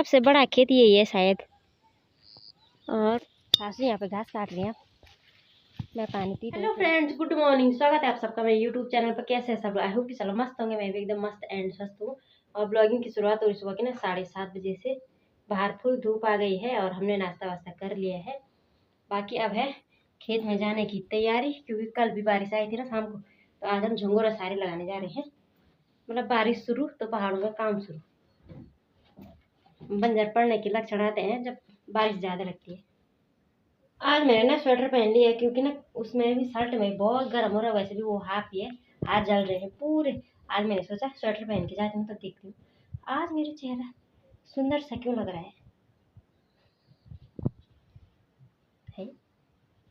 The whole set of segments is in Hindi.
सबसे बड़ा खेत यही है शायद। और सासू यहाँ पे घास काट रही हैं, मैं पानी पी रही हूँ। Hello friends, good morning. स्वागत है आप सबका मेरे यूट्यूब चैनल पर। कैसे हैं सब? आई होप कि चलो मस्त होंगे। मैं भी एकदम मस्त एंड स्वस्थ हूँ। और ब्लॉगिंग की शुरुआत हो रही सुबह के ना 7:30 बजे से। बाहर फुल धूप आ गई है और हमने नाश्ता वास्ता कर लिया है। बाकी अब है खेत में जाने की तैयारी, क्योंकि कल भी बारिश आई थी ना शाम को। तो आज हम झंगोरा सारे लगाने जा रहे हैं। मतलब बारिश शुरू तो पहाड़ों में काम शुरू। बंजर पड़ने के लक्षण आते हैं जब बारिश ज़्यादा लगती है। आज मैंने ना स्वेटर पहन लिया है, क्योंकि ना उसमें भी शर्ट में बहुत गर्म हो रहा है। वैसे भी वो हाफ ही है, हाथ जल रहे हैं पूरे। आज मैंने सोचा स्वेटर पहन के जाती हूँ तो देखती हूँ आज मेरा चेहरा सुंदर सा क्यों लग रहा है।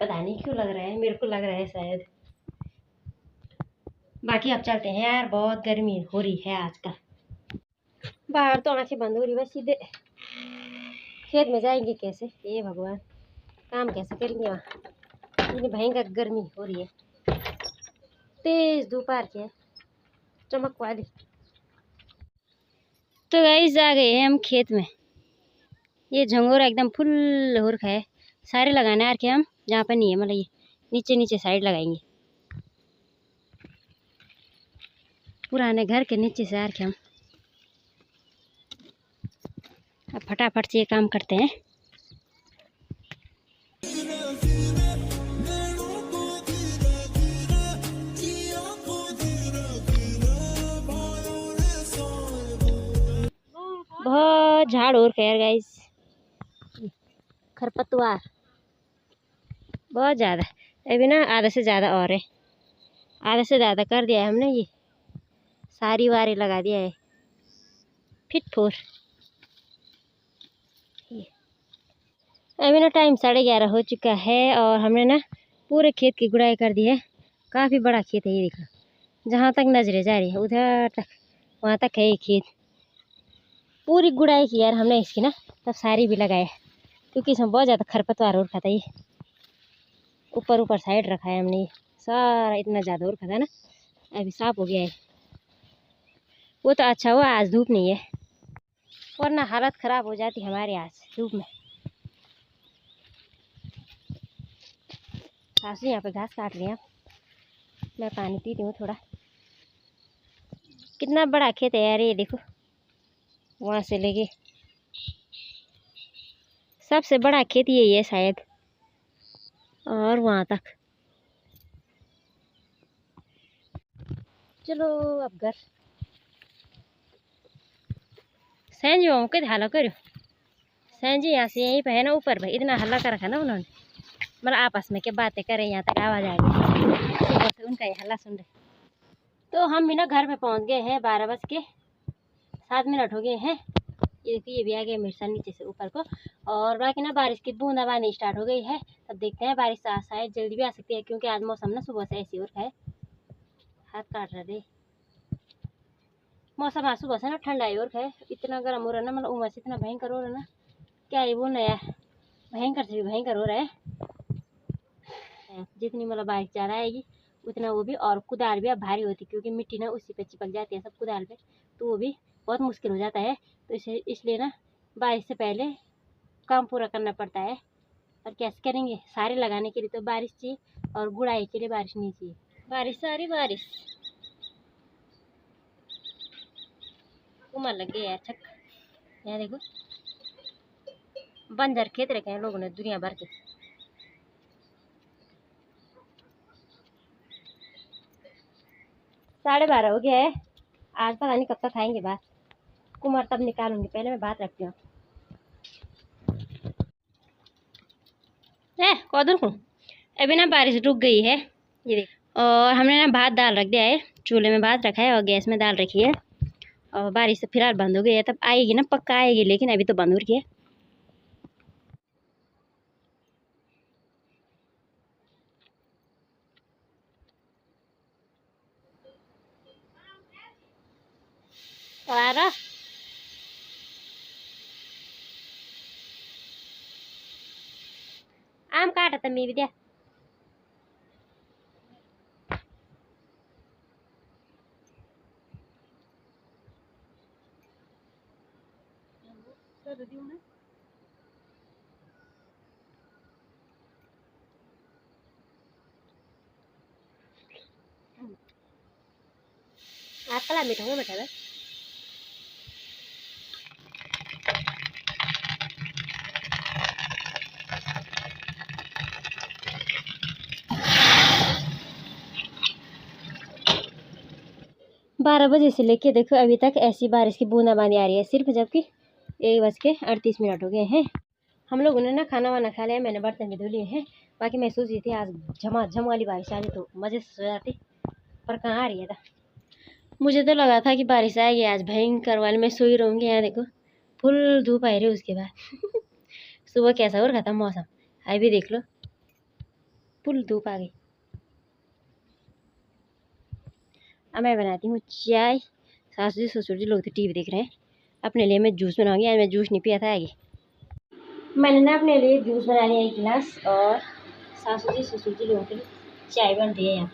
पता नहीं क्यों लग रहा है, मेरे को लग रहा है शायद। बाकी अब चलते हैं यार, बहुत गर्मी हो रही है आजकल। बाहर तो आंखें बंद हो रही है, सीधे खेत में जाएंगे कैसे? ये भगवान, काम कैसे करेंगे वहाँ? इतनी भयंकर गर्मी हो रही है, तेज दोपहर की है, चमक वाली। तो गाइस आ गए हैं हम खेत में। ये झंगोरा एकदम फुल हो रखा है। सारे लगाने आ रखे हम, जहाँ पर नहीं है मतलब ये नीचे नीचे साइड लगाएंगे। पुराने घर के नीचे से आ रखे हम। अब फटाफट से ये काम करते हैं। बहुत झाड़ और खैर गाइस, खरपतवार बहुत ज़्यादा। अभी ना आधा से ज़्यादा और है, आधा से ज़्यादा कर दिया है हमने। ये सारी वारे लगा दिया है फिट फोर। अभी ना टाइम 11:30 हो चुका है और हमने ना पूरे खेत की गुड़ाई कर दी है। काफ़ी बड़ा खेत है ये, देखो जहाँ तक नजरें जा रही है उधर तक, वहाँ तक है ये खेत। पूरी गुड़ाई की यार हमने इसकी ना, तब सारी भी लगाए, क्योंकि इसमें बहुत ज़्यादा खरपतवार हो रखा था। ये ऊपर ऊपर साइड रखा है हमने, ये सारा इतना ज़्यादा हो रखा था ना, अभी साफ हो गया है। वो तो अच्छा हुआ आज धूप नहीं है, वरना हालत ख़राब हो जाती हमारे आज धूप में। सासू यहाँ पे घास काट रही हैं, मैं पानी पीती हूँ थोड़ा। कितना बड़ा खेत है यार ये, देखो वहाँ से लेके सबसे बड़ा खेत यही है शायद, और वहाँ तक। चलो अब घर सैंजी के हल्ला करो। सैंजी यहाँ से यहीं पे है ना, ऊपर भाई इतना हल्ला कर रखा ना उन्होंने, मतलब आपस में क्या बातें करें, यहाँ तक आवाज़ आ गई। सुबह से उनका ये हल्ला सुन रहे। तो हम भी ना घर पे पहुँच गए हैं, 12:07 हो गए हैं। ये देखिए ये भी आ गया मिर्चा नीचे से ऊपर को। और बाकी ना बारिश की बूंदाबांदी स्टार्ट हो गई है। अब देखते हैं बारिश शायद जल्दी भी आ सकती है, क्योंकि आज मौसम ना सुबह से ऐसी हो रखा है। हाथ काट रहे थे। मौसम आज सुबह से ना ठंडा ही हो रखा है। इतना गर्म हो रहा है ना, मतलब उमस इतना भयंकर हो रहा है ना, क्या ही बोलना यार। भयंकर से भी भयंकर हो रहा है। जितनी मतलब बारिश ज़्यादा आएगी उतना वो भी, और कुदाल भी अब भारी होती, क्योंकि मिट्टी ना उसी पे चिपक जाती है सब कुदाल पे, तो वो भी बहुत मुश्किल हो जाता है। तो इसलिए ना बारिश से पहले काम पूरा करना पड़ता है। और कैसे करेंगे? सारे लगाने के लिए तो बारिश चाहिए, और गुड़ाई के लिए बारिश नहीं चाहिए। बारिश सारी बारिश उमर लग गई यार छक। यहाँ देखो बंजर खेत रखे हैं लोगों ने दुनिया भर के। 12:30 हो गया है। आज पता नहीं कब तक खाएंगे बात। कुमार तब निकालूंगी, पहले मैं बात रखती हूँ। कौन हूँ? अभी ना बारिश रुक गई है, ये देख। और हमने ना भात दाल रख दिया है, चूल्हे में भात रखा है और गैस में दाल रखी है। और बारिश तो फिलहाल बंद हो गई है, तब आएगी ना पक्का आएगी, लेकिन अभी तो बंद हो रही है। और आम काटा था मी विद्या। आपका मीठा हो बैठा 12 बजे से लेके देखो अभी तक ऐसी बारिश की बूंदाबांदी आ रही है सिर्फ, जबकि 1:38 हो गए हैं। हम लोगों ने ना खाना वाना खा लिया, मैंने बर्तन भी धो लिए हैं। बाकी मैं सोच रही थी आज झमाझम वाली बारिश आ रही तो मज़े से सो जाती, पर कहाँ आ रही है था। मुझे तो लगा था कि बारिश आएगी आज भयंकर वाली, मैं सोई रहूँगी। यहाँ देखो फुल धूप आई रही उसके बाद सुबह कैसा हो रखा था मौसम, अभी देख लो फुल धूप आ गई। अब मैं बनाती हूँ चाय। सासू जी ससुर जी लोग तो टीवी देख रहे हैं, अपने लिए मैं जूस बनाऊंगी। आज मैं जूस नहीं पिया था आगे। मैंने ना अपने लिए जूस बना लिया 1 गिलास, और सासू जी ससुर जी लोगों के लिए चाय बन रही है यहाँ।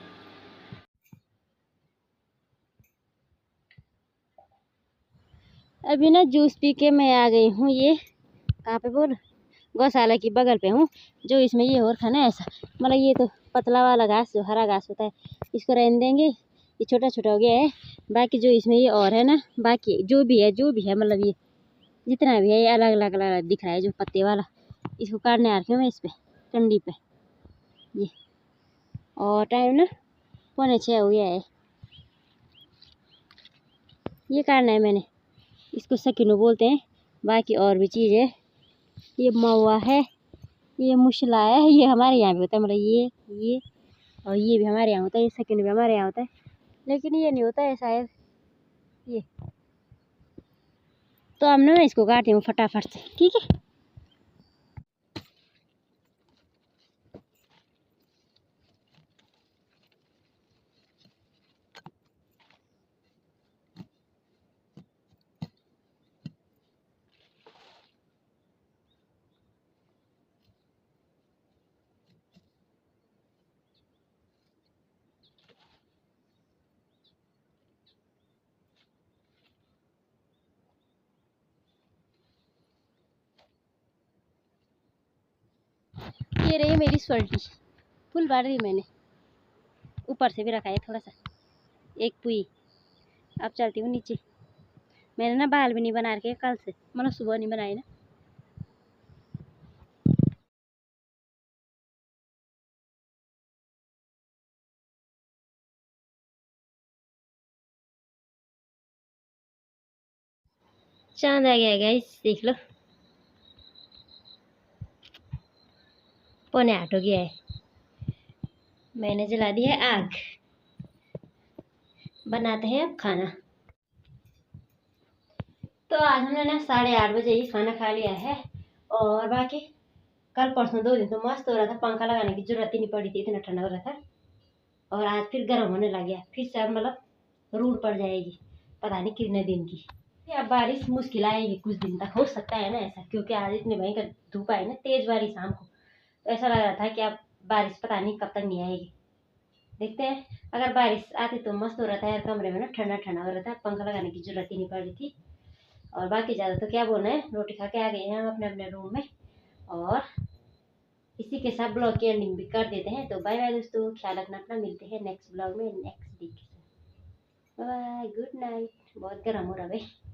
अभी ना जूस पी के मैं आ गई हूँ, ये कहाँ पे बोल, गौशाला की बगल पे हूँ। जो इसमें ये और था ना ऐसा, मतलब ये तो पतला वाला घास जो हरा घास होता है, इसको रहने देंगे, ये छोटा छोटा हो गया है। बाकी जो इसमें ये और है ना, बाकी जो भी है मतलब ये जितना भी है ये अलग अलग अलग दिख रहा है। जो पत्ते वाला इसको काटने आ रही हूँ मैं इस पे टंडी पे ये। और टाइम ना 5:45 हो गया है। ये काटना है मैंने, इसको सकिनो बोलते हैं। बाकी और भी चीज़ है, ये महुआ है, ये मुशला है, ये हमारे यहाँ भी होता है, मतलब ये और ये भी हमारे यहाँ होता है, ये सकिनो भी हमारे यहाँ होता है, लेकिन ये नहीं होता है शायद ये। तो अब ना मैं इसको काटती हूँ फटाफट से, ठीक है। ये रही मेरी स्वर्टी, फुल बार दी मैंने, ऊपर से भी रखा है थोड़ा सा, एक पुई। अब चलती हूँ नीचे। मैंने ना बाल भी नहीं बना रखे कल से, मतलब सुबह नहीं बनाई ना। चांद आ गया गाइस, देख लो 7:45 हो गया है। मैंने जला दी है आग, बनाते हैं अब खाना। तो आज हमने ना 8:30 बजे ही खाना खा लिया है। और बाकी कल परसों 2 दिन तो मस्त हो रहा था, पंखा लगाने की जरूरत ही नहीं पड़ी थी, इतना ठंडा हो रहा था। और आज फिर गर्म होने लग गया, फिर से मतलब रूड पड़ जाएगी पता नहीं कितने दिन की। अब बारिश मुश्किल आएगी, कुछ दिन तक हो सकता है ना ऐसा, क्योंकि आज इतनी भयंकर धूप आई ना, तेज बारिश शाम को, तो ऐसा लग रहा था कि अब बारिश पता नहीं कब तक नहीं आएगी। देखते हैं, अगर बारिश आती तो मस्त हो रहा था यार, कमरे में ना ठंडा ठंडा हो रहा था, पंखा लगाने की जरूरत ही नहीं पड़ रही थी। और बाकी ज़्यादा तो क्या बोलना है, रोटी खा के आ गए हैं हम अपने अपने रूम में। और इसी के साथ ब्लॉग की एंडिंग भी कर देते हैं। तो बाय बाय दोस्तों, ख्याल रखना अपना, मिलते हैं नेक्स्ट ब्लॉग में next week. Bye, good night. बहुत गर्म हो रहा है भाई।